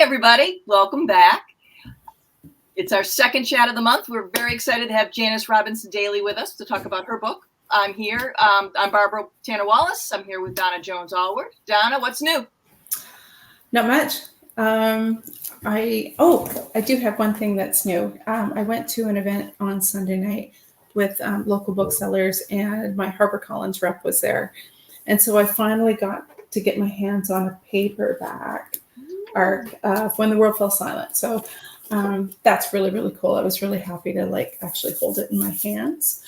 everybody. Welcome back. It's our second chat of the month. We're very excited to have Janis Robinson Daly with us to talk about her book. I'm here. I'm Barbara Tanner Wallace. I'm here with Donna Jones-Allward. Donna, what's new? Not much. I do have one thing that's new. I went to an event on Sunday night with local booksellers, and my HarperCollins rep was there. And so I finally got to get my hands on a paperback arc of When the World Fell Silent. So that's really, really cool. I was really happy to actually hold it in my hands.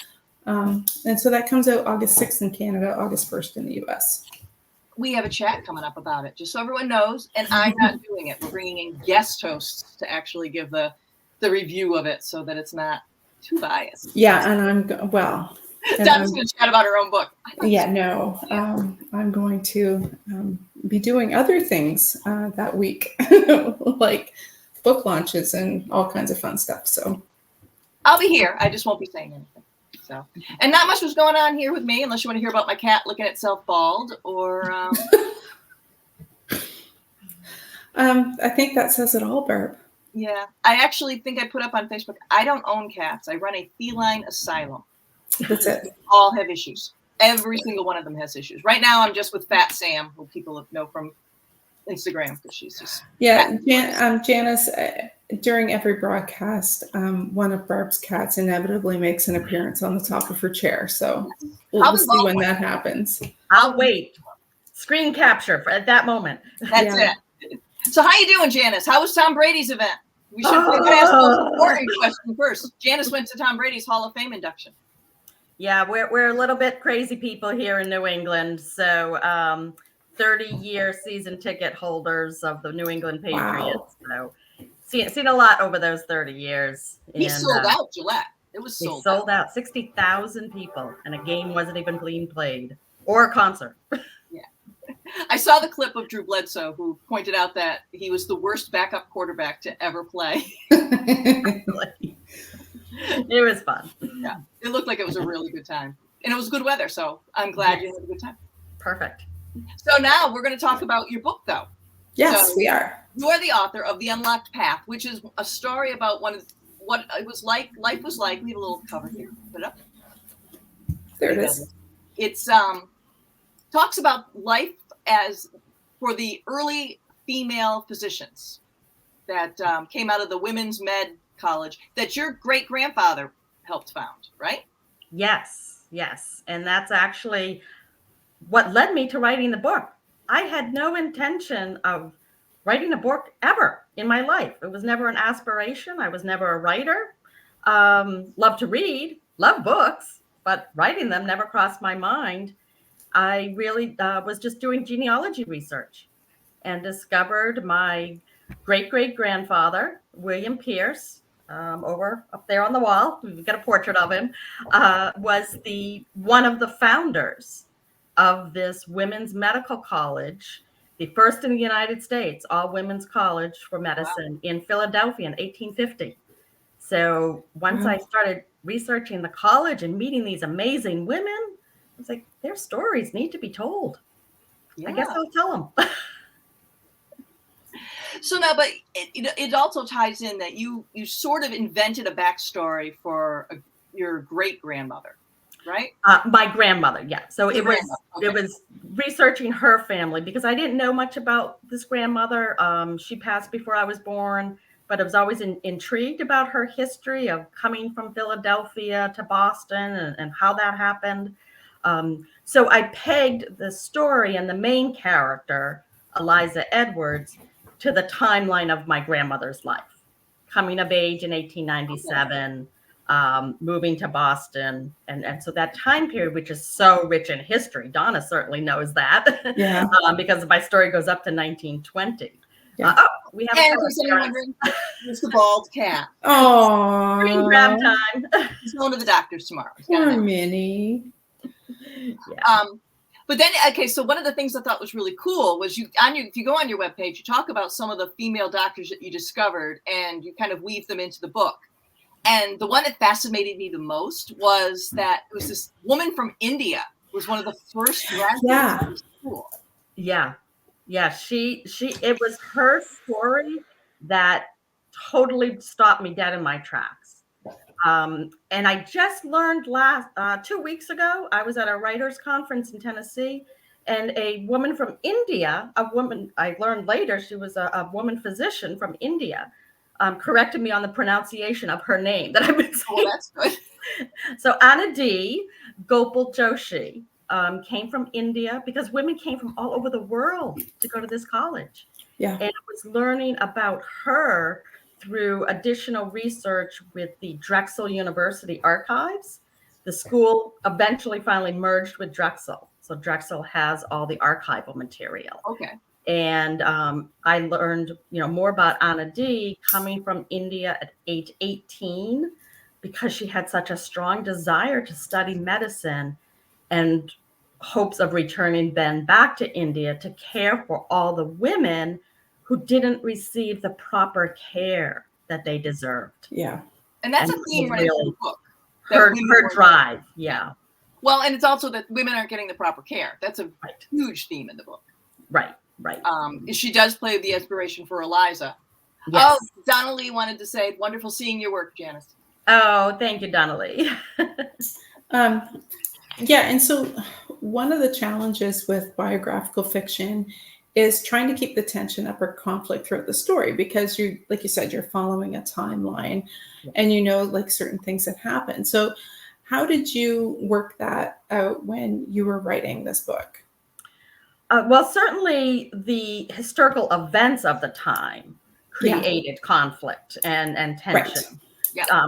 And so that comes out August 6th in Canada, August 1st in the US. We have a chat coming up about it, just so everyone knows, and I'm not doing it. We're bringing in guest hosts to actually give the review of it so that it's not too biased. Yeah, and Donna's going to chat about her own book. I'm going to be doing other things that week, like book launches and all kinds of fun stuff. So I'll be here. I just won't be saying anything. So, and not much was going on here with me, unless you want to hear about my cat looking at itself bald, or I think that says it all, Barb. Yeah, I actually think I put up on Facebook, I don't own cats. I run a feline asylum. That's it. They all have issues. Every single one of them has issues. Right now, I'm just with Fat Sam, who people know from Instagram, because she's just Janis. During every broadcast, one of Barb's cats inevitably makes an appearance on the top of her chair. So we'll see when that happens. I'll wait. Screen capture at that moment. That's it. So how you doing, Janis? How was Tom Brady's event? We should ask the most important question first. Janis went to Tom Brady's Hall of Fame induction. Yeah, we're a little bit crazy people here in New England. So 30-year season ticket holders of the New England Patriots. Wow. So seen a lot over those 30 years. He sold out Gillette. It was sold out. 60,000 people, and a game wasn't even being played, or a concert. Yeah. I saw the clip of Drew Bledsoe, who pointed out that he was the worst backup quarterback to ever play. It was fun. Yeah, it looked like it was a really good time. And it was good weather, so I'm glad you had a good time. Perfect. So now we're going to talk about your book, though. Yes, we are. You're the author of The Unlocked Path, which is a story about what it was like, life was like. We have a little cover here. Put it up. There it is. It's talks about life as for the early female physicians that came out of the women's med college that your great grandfather helped found, right? Yes. And that's actually what led me to writing the book. I had no intention of writing a book ever in my life. It was never an aspiration. I was never a writer. Love to read, love books, but writing them never crossed my mind. I really was just doing genealogy research and discovered my great-great-grandfather, William Pierce, up there on the wall. We've got a portrait of him, was one of the founders of this women's medical college, the first in the United States, all women's college for medicine in Philadelphia in 1850. So once I started researching the college and meeting these amazing women, I was like, their stories need to be told. Yeah. I guess I'll tell them. So now, but it also ties in that you sort of invented a backstory for your great grandmother, right? My grandmother, yeah. So it was researching her family because I didn't know much about this grandmother. She passed before I was born, but I was always intrigued about her history of coming from Philadelphia to Boston and how that happened. So I pegged the story and the main character, Eliza Edwards, to the timeline of my grandmother's life, coming of age in 1897, moving to Boston. And so that time period, which is so rich in history, Donna certainly knows that, because my story goes up to 1920. Yeah. We have it's the bald cat. Oh, green grab time. He's going to the doctor's tomorrow. Poor Minnie. Yeah. But then, okay, so one of the things I thought was really cool was if you go on your webpage, you talk about some of the female doctors that you discovered and you kind of weave them into the book. And the one that fascinated me the most was that it was this woman from India was one of the first graduates of school. Yeah. Yeah, it was her story that totally stopped me dead in my tracks. And I just learned 2 weeks ago, I was at a writers conference in Tennessee, and a woman from India, a woman I learned later, she was a woman physician from India, corrected me on the pronunciation of her name that I've been saying. Oh, that's good. So Anna D. Gopal Joshi came from India because women came from all over the world to go to this college. Yeah. And I was learning about her through additional research with the Drexel University archives. The school eventually finally merged with Drexel. So Drexel has all the archival material. Okay. And I learned, more about Anna D coming from India at age 18 because she had such a strong desire to study medicine and hopes of returning then back to India to care for all the women who didn't receive the proper care that they deserved. Yeah. And that's And a theme right really in the book. Her drive. Yeah. Well, and it's also that women aren't getting the proper care. That's a huge theme in the book. Right. She does play the inspiration for Eliza. Yes. Oh, Donnelly wanted to say, wonderful seeing your work, Janis. Oh, thank you, Donnelly. Yeah, and so one of the challenges with biographical fiction is trying to keep the tension up or conflict throughout the story, because you, like you said, you're following a timeline and like certain things that happen. So how did you work that out when you were writing this book? Well, certainly the historical events of the time created conflict and tension. Right. Yeah.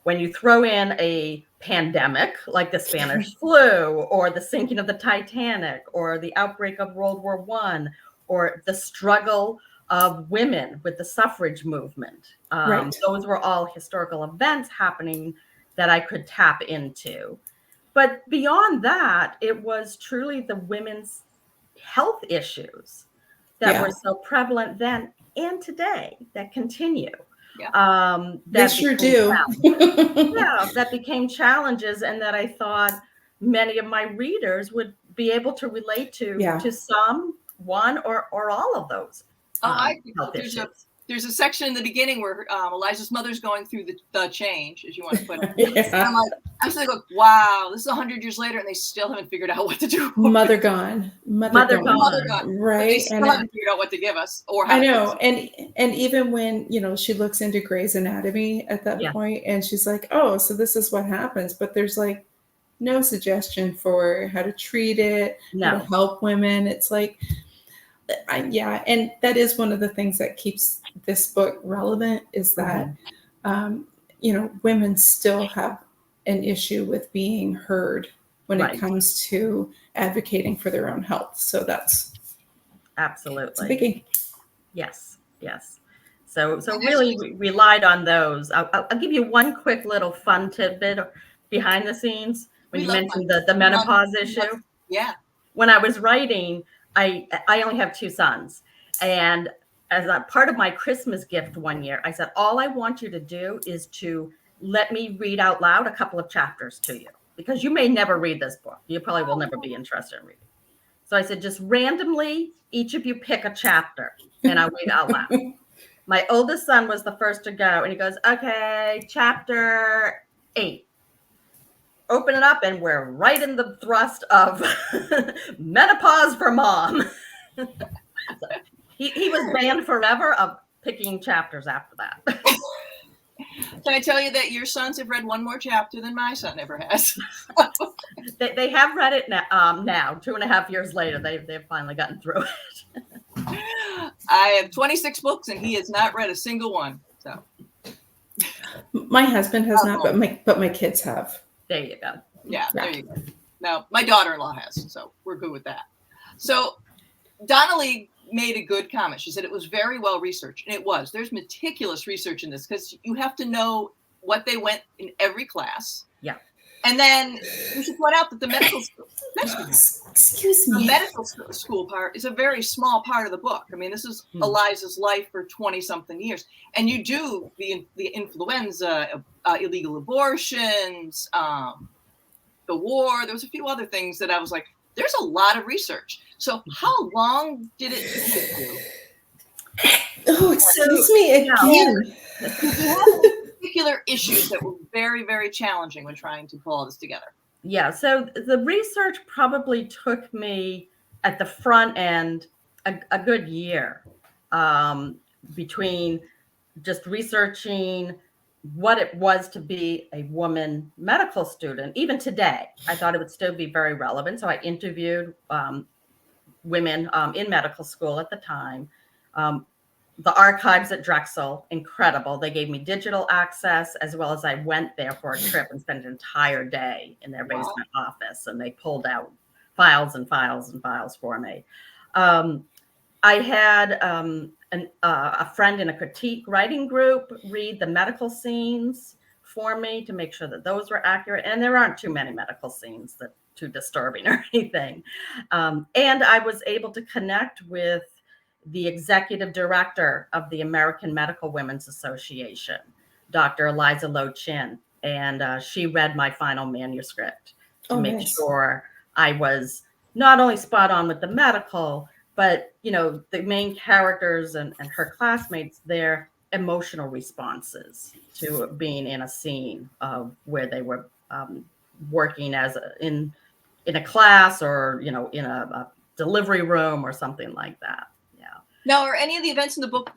When you throw in a pandemic like the Spanish flu or the sinking of the Titanic or the outbreak of World War I or the struggle of women with the suffrage movement, those were all historical events happening that I could tap into. But beyond that, it was truly the women's health issues that were so prevalent then and today that continue. Yeah. They sure do. That became challenges, and that I thought many of my readers would be able to relate to some, one, or all of those. Health issues. There's a section in the beginning where Eliza's mother's going through the change, as you want to put it. I'm sitting like, wow, this is 100 years later, and they still haven't figured out what to do. Mother gone. Right. They still haven't figured out what to give us. Or how I know. And even when, she looks into Grey's Anatomy at that point, and she's like, oh, so this is what happens. But there's like no suggestion for how to treat it, how to help women. It's like, and that is one of the things that keeps this book relevant, is that, women still have an issue with being heard when it comes to advocating for their own health. So that's absolutely a biggie. Yes. So really we relied on those. I'll give you one quick little fun tidbit behind the scenes when you mentioned the menopause issue. Yeah. When I was writing, I only have 2 sons, and as a part of my Christmas gift one year, I said, all I want you to do is to let me read out loud a couple of chapters to you, because you may never read this book. You probably will never be interested in reading. So I said, just randomly, each of you pick a chapter and I'll read out loud. My oldest son was the first to go, and he goes, okay, chapter 8. Open it up, and we're right in the thrust of menopause for mom. So he was banned forever of picking chapters after that. Can I tell you that your sons have read one more chapter than my son ever has? They have read it now. 2.5 years later, they've finally gotten through it. I have 26 books, and he has not read a single one. So my husband has not, but my kids have. There you go. Yeah, there you go. Now, my daughter-in-law has, so we're good with that. So Donnelly made a good comment. She said it was very well researched, and it was. There's meticulous research in this, because you have to know what they went in every class. Yeah. And then we should point out that the medical school, the medical school part is a very small part of the book. I mean, this is Eliza's life for 20-something years. And you do the influenza, illegal abortions, the war. There was a few other things that I was like, there's a lot of research. So how long did it take you? Oh, excuse me again. Particular issues that were very, very challenging when trying to pull all this together. Yeah, so the research probably took me at the front end a good year, between just researching what it was to be a woman medical student. Even today, I thought it would still be very relevant. So I interviewed women in medical school at the time. The archives at Drexel, incredible. They gave me digital access, as well as I went there for a trip and spent an entire day in their basement office, and they pulled out files and files and files for me. I had a friend in a critique writing group read the medical scenes for me to make sure that those were accurate. And there aren't too many medical scenes that too disturbing or anything. And I was able to connect with the executive director of the American Medical Women's Association, Dr. Eliza Chin, and she read my final manuscript to make sure I was not only spot on with the medical, but the main characters and her classmates, their emotional responses to being in a scene where they were working as in a class or in a delivery room or something like that. Now, are any of the events in the book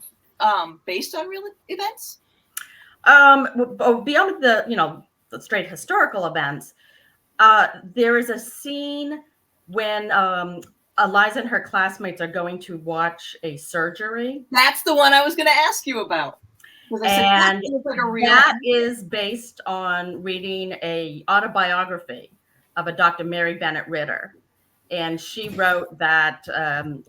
based on real events? Beyond the straight historical events, there is a scene when Eliza and her classmates are going to watch a surgery. That's the one I was going to ask you about. And that is based on reading an autobiography of a Dr. Mary Bennett Ritter. And she wrote that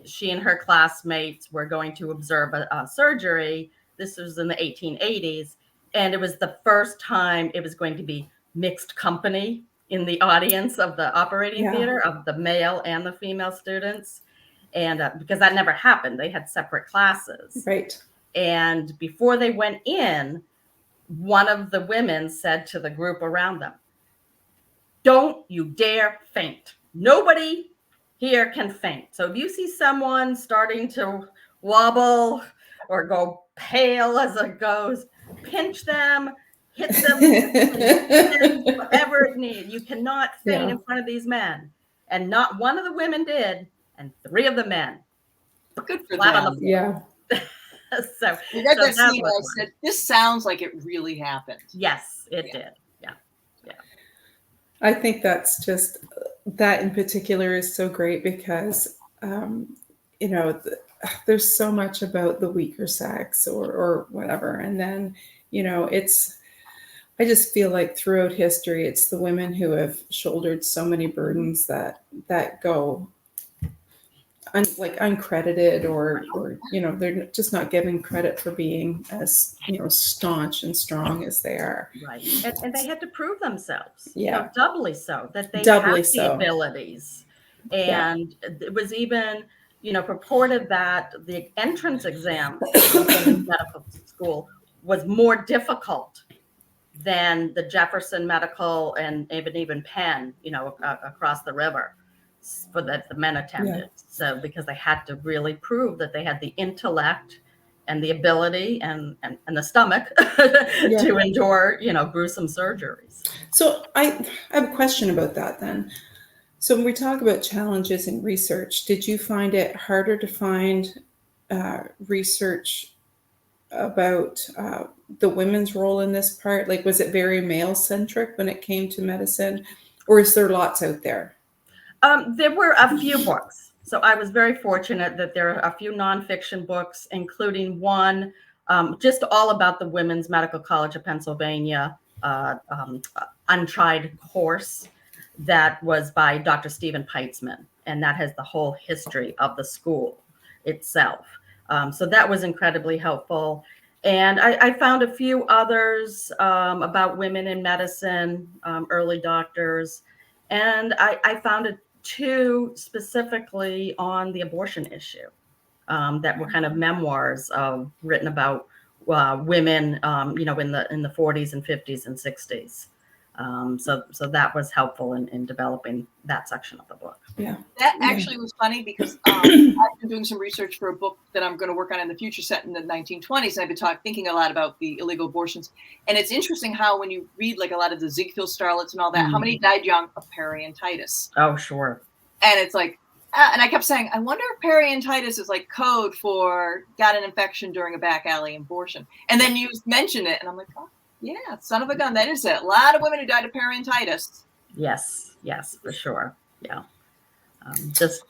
she and her classmates were going to observe a surgery. This was in the 1880s. And it was the first time it was going to be mixed company in the audience of the operating theater, of the male and the female students. And because that never happened, they had separate classes. Right. And before they went in, one of the women said to the group around them, "Don't you dare faint. Nobody here can faint. So if you see someone starting to wobble or go pale as it goes, pinch them, hit them, whatever it needs. You cannot faint in front of these men." And not one of the women did, and 3 of the men. Good for flat them. on the floor. So you read that scene, I said, this sounds like it really happened. Yes, it did. I think that's just, that in particular is so great because, there's so much about the weaker sex or whatever. And then, I just feel like throughout history, it's the women who have shouldered so many burdens that go uncredited or they're just not given credit for being as staunch and strong as they are. Right. And they had to prove themselves. Yeah. Doubly so, that they Doubly have the so. abilities. And it was even, purported that the entrance exam in medical school was more difficult than the Jefferson Medical and even Penn, across the river, for that the men attended. So because they had to really prove that they had the intellect and the ability and the stomach to endure, gruesome surgeries. So I have a question about that then. So when we talk about challenges in research, did you find it harder to find research about the women's role in this part? Like, was it very male-centric when it came to medicine, or is there lots out there? There were a few books. So I was very fortunate that there are a few nonfiction books, including one just all about the Women's Medical College of Pennsylvania untried course that was by Dr. Stephen Peitzman. And that has the whole history of the school itself. So that was incredibly helpful. And I found a few others about women in medicine, early doctors. And I found 2 specifically on the abortion issue that were kind of memoirs written about women, in the 40s and 50s and 60s. So that was helpful in developing that section of the book. Yeah. That actually was funny because I've been doing some research for a book that I'm going to work on in the future set in the 1920s. And I've been thinking a lot about the illegal abortions. And it's interesting how when you read like a lot of the Ziegfeld starlets and all that, how many died young of periodontitis? Oh, sure. And it's like, and I kept saying, I wonder if periodontitis is like code for got an infection during a back alley abortion. And then you mention it and I'm like, oh, yeah, son of a gun. That is it. A lot of women who died of periodontitis. Yes, for sure. Yeah. Just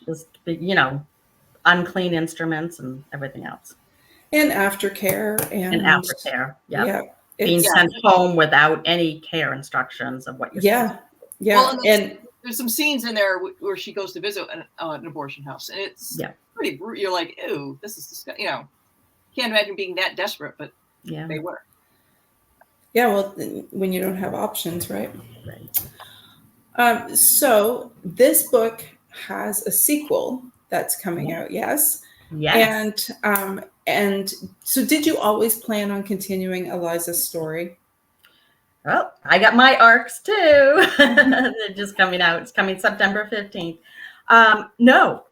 unclean instruments and everything else. And aftercare. And aftercare. Yeah. Yeah. Being sent home without any care instructions of what you're supposed to do. Yeah. Well, and there's some scenes in there where she goes to visit an abortion house. And it's pretty brutal. You're like, ew, this is disgusting. Can't imagine being that desperate, but they were. Yeah, well, when you don't have options, right? Right. So this book has a sequel that's coming out, yes? Yes. And so did you always plan on continuing Eliza's story? Well, I got my arcs too. They're just coming out. It's coming September 15th. No.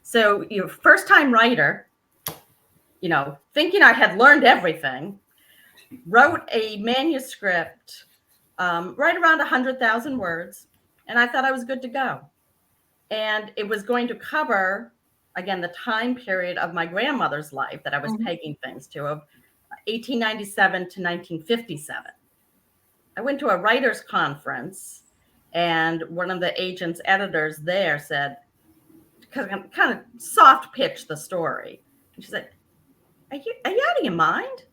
So you're first-time writer, thinking I had learned everything, wrote a manuscript right around 100,000 words, and I thought I was good to go. And it was going to cover, again, the time period of my grandmother's life that I was pegging things to, of 1897 to 1957. I went to a writer's conference, and one of the agent's editors there said, kind of soft pitched the story. And she said, are you out of your mind?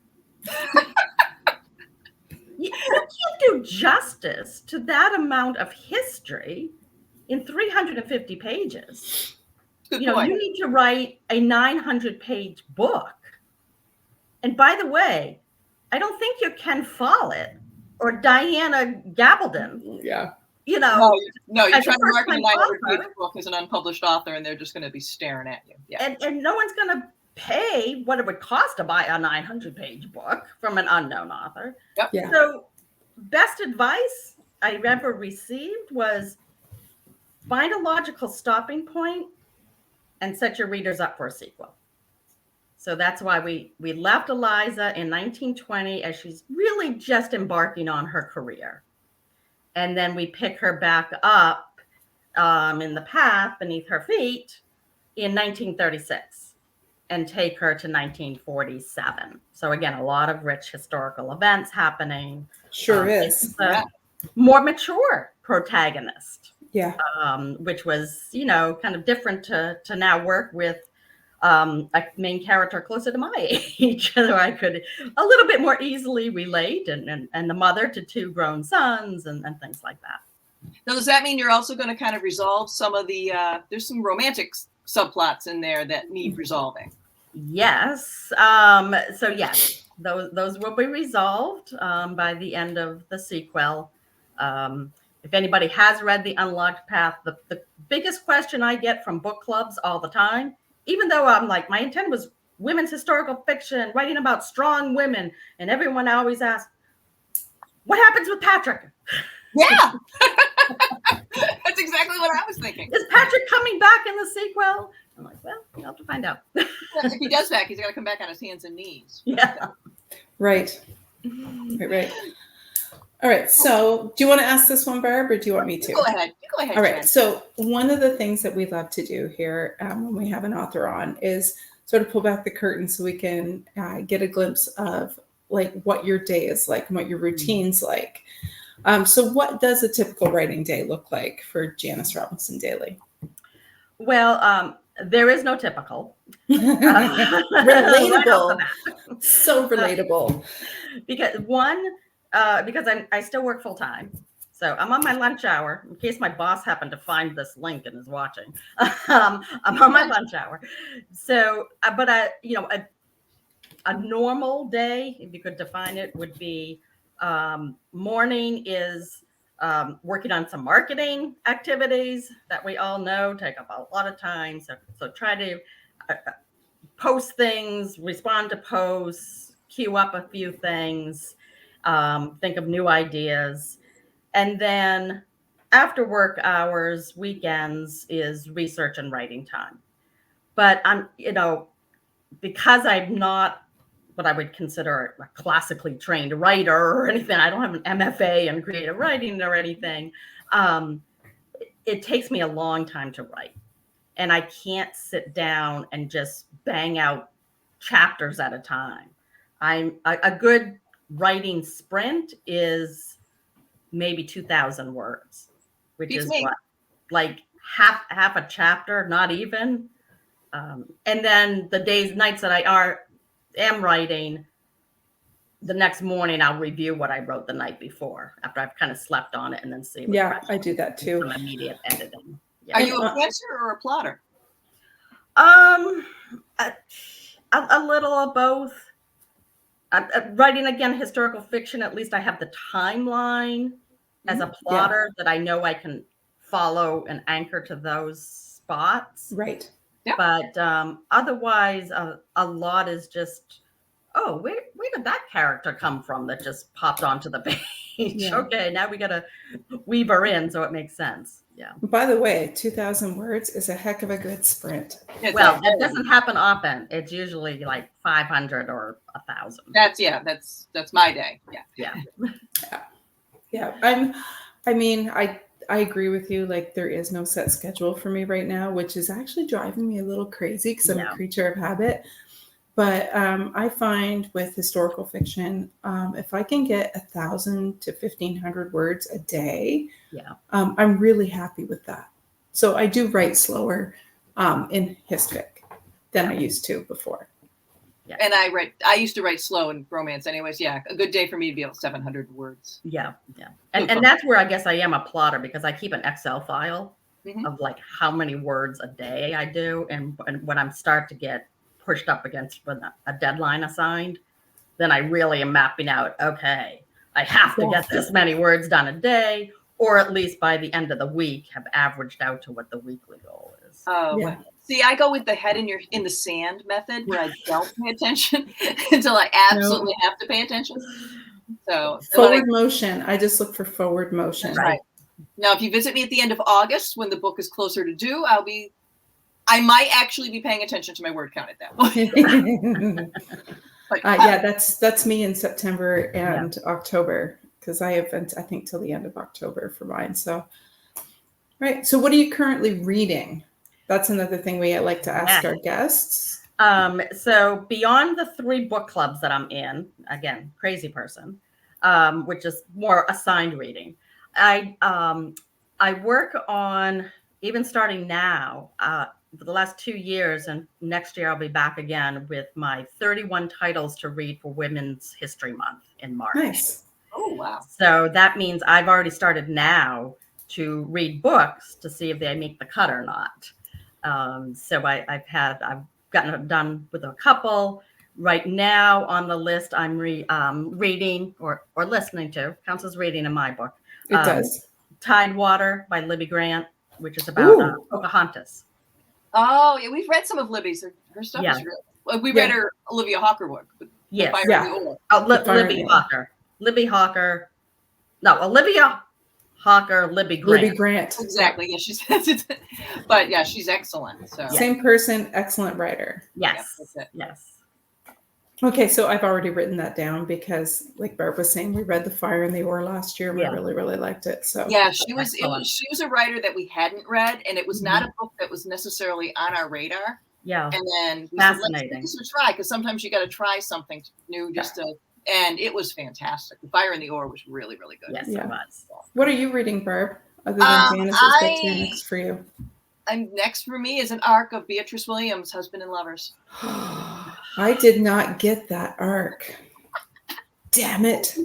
You can't do justice to that amount of history in 350 pages. Good You point. need to write a 900-page book. And by the way, I don't think you're Ken Follett or Diana Gabaldon. Yeah. No, you're trying to market a 900-page author. book as an unpublished author, and they're just going to be staring at you. Yeah. And no one's going to pay what it would cost to buy a 900-page book from an unknown author. Yep. Yeah. So best advice I ever received was find a logical stopping point and set your readers up for a sequel. So that's why we left Eliza in 1920 as she's really just embarking on her career. And then we pick her back up in the path beneath her feet in 1936 and take her to 1947. So again, a lot of rich historical events happening. Sure is. More mature protagonist. Yeah. Which was, kind of different to now work with a main character closer to my age, so I could a little bit more easily relate, and the mother to two grown sons and things like that. Now, does that mean you're also going to kind of resolve some of the, there's some romantic subplots in there that need resolving? Yes. So yes, those will be resolved by the end of the sequel. If anybody has read The Unlocked Path, the biggest question I get from book clubs all the time, even though I'm like, my intent was women's historical fiction, writing about strong women, and everyone always asks, what happens with Patrick? Yeah. That's exactly what I was thinking. Is Patrick coming back in the sequel? I'm like, well, you'll have to find out. If he does back, he's got to come back on his hands and knees. Yeah. Right. All right. So do you want to ask this one, Barb, or do you want me to? Go ahead. All right. Jen. So one of the things that we love to do here when we have an author on is sort of pull back the curtain so we can get a glimpse of like what your day is like and what your routine's like. So what does a typical writing day look like for Janis Robinson Daly? Well, there is no typical. Relatable. So relatable. Because I still work full time. So I'm on my lunch hour in case my boss happened to find this link and is watching. I'm on my lunch hour. So, but a normal day, if you could define it, would be morning is working on some marketing activities that we all know take up a lot of time. So try to post things, respond to posts, queue up a few things, think of new ideas. And then after work hours, weekends is research and writing time. But I'm, because I'm not what I would consider a classically trained writer or anything, I don't have an MFA in creative writing or anything. It takes me a long time to write. And I can't sit down and just bang out chapters at a time. I'm a good writing sprint is maybe 2,000 words, which Beats is me. what, like half a chapter, not even. And then the nights that I am writing, the next morning I'll review what I wrote the night before after I've kind of slept on it and then see. Yeah, I do that too. Some immediate editing. Yeah. Are you a pantser or a plotter? A little of both. Writing, again, historical fiction, at least I have the timeline as a plotter that I know I can follow and anchor to those spots. Right. Yeah. But otherwise, a lot is just, where did that character come from that just popped onto the page? Yeah. Okay, now we got to weave her in so it makes sense. Yeah. By the way, 2,000 words is a heck of a good sprint. Well, it doesn't happen often. It's usually like 500 or 1,000. That's my day. Yeah. Yeah. I agree with you. Like, there is no set schedule for me right now, which is actually driving me a little crazy because I'm a creature of habit. But I find with historical fiction, if I can get 1,000 to 1,500 words a day, I'm really happy with that. So I do write slower in hisfic than I used to before. Yeah. And I used to write slow in romance anyways. Yeah. A good day for me to be able 700 words. Yeah. Yeah. And that's where I guess I am a plotter, because I keep an Excel file of like how many words a day I do. And when I'm start to get pushed up against a deadline assigned, then I really am mapping out, okay, I have to get this many words done a day, or at least by the end of the week have averaged out to what the weekly goal is. Oh, yeah. See, I go with the head in the sand method, where I don't pay attention until I absolutely have to pay attention. So forward motion. I just look for forward motion. Right. Now, if you visit me at the end of August, when the book is closer to due, I might actually be paying attention to my word count at that point. But, that's me in September and October, because I have, I think, till the end of October for mine. So, right. So what are you currently reading? That's another thing we like to ask our guests. So beyond the 3 book clubs that I'm in, again, crazy person, which is more assigned reading, I work on, even starting now, for the last 2 years, and next year I'll be back again with my 31 titles to read for Women's History Month in March. Nice. Oh, wow. So that means I've already started now to read books to see if they make the cut or not. So I've gotten it done with a couple. Right now on the list, I'm reading or listening to, counts as reading in my book. It does. Tidewater by Libby Grant, which is about Pocahontas. Oh, yeah, we've read some of Libby's. Her stuff is real. We read her Olivia Hawker book. Yes. Libby Hawker. Libby Hawker. No, Olivia Hawker, Libby Grant. Libby Grant. Exactly. Yeah, she's but yeah, she's excellent. So same person, excellent writer. Yes. Yes. Okay, so I've already written that down because, like Barb was saying, we read The Fire and the Ore last year. And we really, really liked it. So yeah, she was a writer that we hadn't read, and it was not a book that was necessarily on our radar. Yeah, and then we fascinating. Said, let's give this a try, because sometimes you got to try something new just to. And it was fantastic. The Fire and the Ore was really, really good. Yes, it was. What are you reading, Barb? Other than Janice, what's next for you? Next for me is an arc of Beatrice Williams, Husband and Lovers. I did not get that arc. Damn it.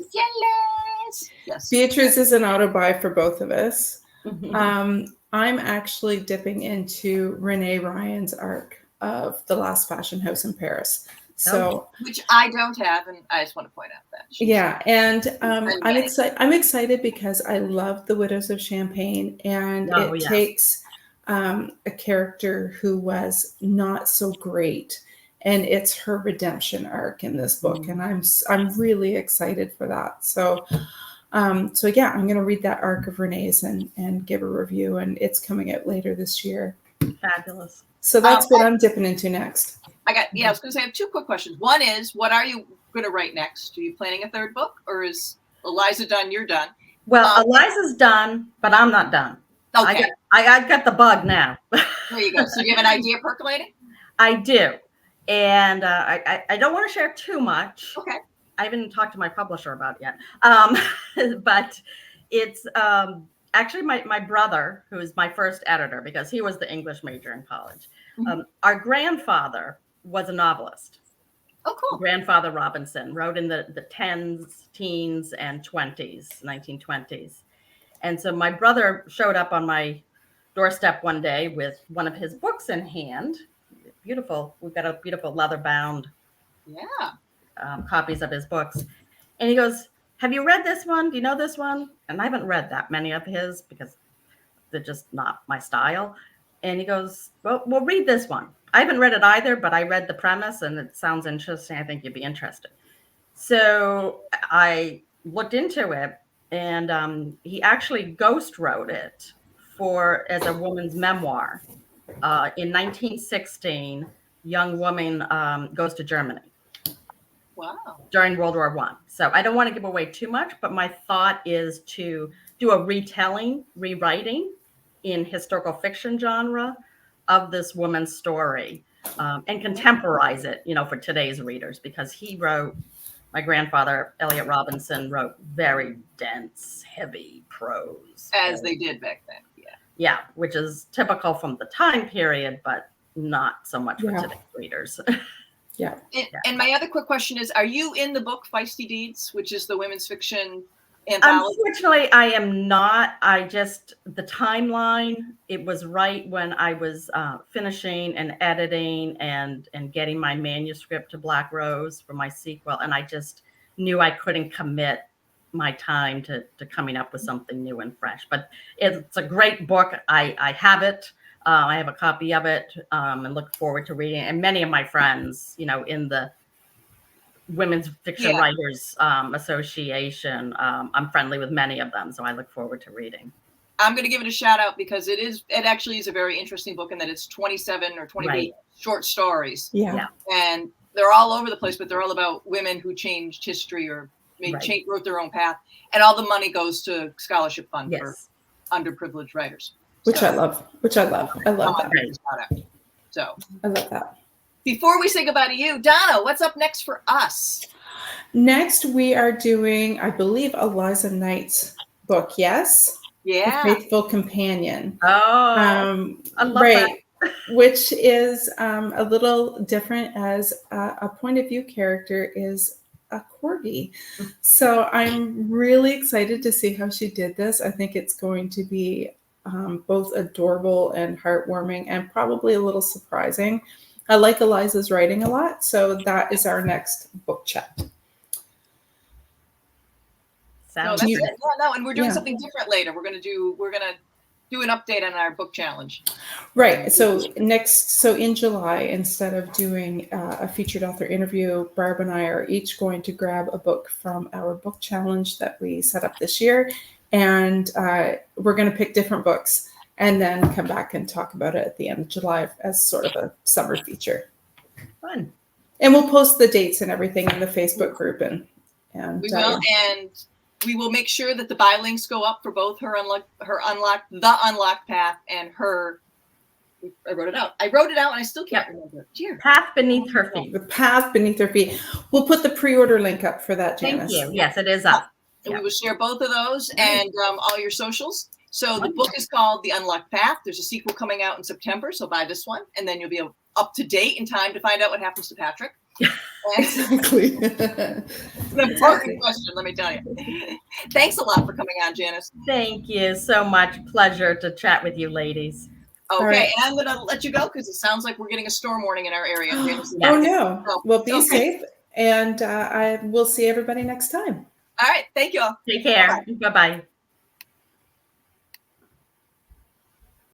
Yes. Beatrice is an auto-buy for both of us. I'm actually dipping into Renee Ryan's arc of The Last Fashion House in Paris. So, which I don't have, and I just want to point out that. And I'm excited because I love The Widows of Champagne, and it takes a character who was not so great, and it's her redemption arc in this book, and I'm really excited for that. So So yeah, I'm going to read that arc of Renee's and give a review, and it's coming out later this year. Fabulous. So that's what I'm dipping into next. I was going to say, I have two quick questions. One is, what are you going to write next? Are you planning a third book, or is Eliza done? You're done. Well, Eliza's done, but I'm not done. Okay. I got the bug now. There you go. So do you have an idea percolating? I do. And I don't want to share too much. Okay. I haven't talked to my publisher about it yet. But it's actually my brother, who is my first editor, because he was the English major in college. Mm-hmm. Our grandfather was a novelist. Oh, cool. Grandfather Robinson wrote in the teens, and 1920s. And so my brother showed up on my doorstep one day with one of his books in hand. Beautiful. We've got a beautiful leather bound copies of his books. And he goes, "Have you read this one? Do you know this one?" And I haven't read that many of his because they're just not my style. And he goes, well, read this one. I haven't read it either, but I read the premise and it sounds interesting. I think you'd be interested. So I looked into it, and he actually ghost wrote it as a woman's memoir. In 1916, young woman goes to Germany. Wow. During World War I. So I don't want to give away too much, but my thought is to do a rewriting in historical fiction genre of this woman's story, and contemporize it, for today's readers, because my grandfather, Eliza Robinson, wrote very dense, heavy prose. As they did back then. Yeah, which is typical from the time period, but not so much for today's readers. Yeah. And my other quick question is, are you in the book Feisty Deeds, which is the women's fiction anthology? Unfortunately, I am not. The timeline, it was right when I was finishing and editing and getting my manuscript to Black Rose for my sequel. And I just knew I couldn't commit my time to coming up with something new and fresh. But it's a great book. I have it. I have a copy of it, and look forward to reading it. And many of my friends, in the Women's Fiction Writers Association, I'm friendly with many of them, so I look forward to reading. I'm going to give it a shout out because it actually is a very interesting book in that it's 27 or 28 short stories. Yeah. And they're all over the place, but they're all about women who changed history or wrote their own path. And all the money goes to scholarship fund for underprivileged writers. I love. I love that. So I love that. Before we say goodbye to you, Donna, what's up next for us? Next, we are doing, I believe, Eliza Knight's book. Yes. Yeah. The Faithful Companion. Oh, I love that. Which is a little different, as a point of view character is a corgi. So I'm really excited to see how she did this. I think it's going to be both adorable and heartwarming, and probably a little surprising. I like Eliza's writing a lot, so that is our next book chat. No, that's it. No, and we're doing something different later. We're gonna do an update on our book challenge. Right. So in July, instead of doing a featured author interview, Barb and I are each going to grab a book from our book challenge that we set up this year, and we're going to pick different books and then come back and talk about it at the end of July as sort of a summer feature. Fun. And we'll post the dates and everything in the Facebook group, and we will, and we will make sure that the buy links go up for both the Unlocked Path and her. I wrote it out and I still can't remember it. Dear. Path Beneath Her Feet. The Path Beneath Her Feet. We'll put the pre-order link up for that, Janis. Thank you. Yes, it is up. And we will share both of those and all your socials. So the book is called The Unlocked Path. There's a sequel coming out in September, so buy this one, and then you'll be up to date in time to find out what happens to Patrick. Exactly. An important question, let me tell you. Thanks a lot for coming on, Janis. Thank you so much. Pleasure to chat with you, ladies. Okay, right. And I'm going to let you go because it sounds like we're getting a storm warning in our area. Oh, no. Well, be safe, and I will see everybody next time. All right. Thank you all. Take care. Bye-bye.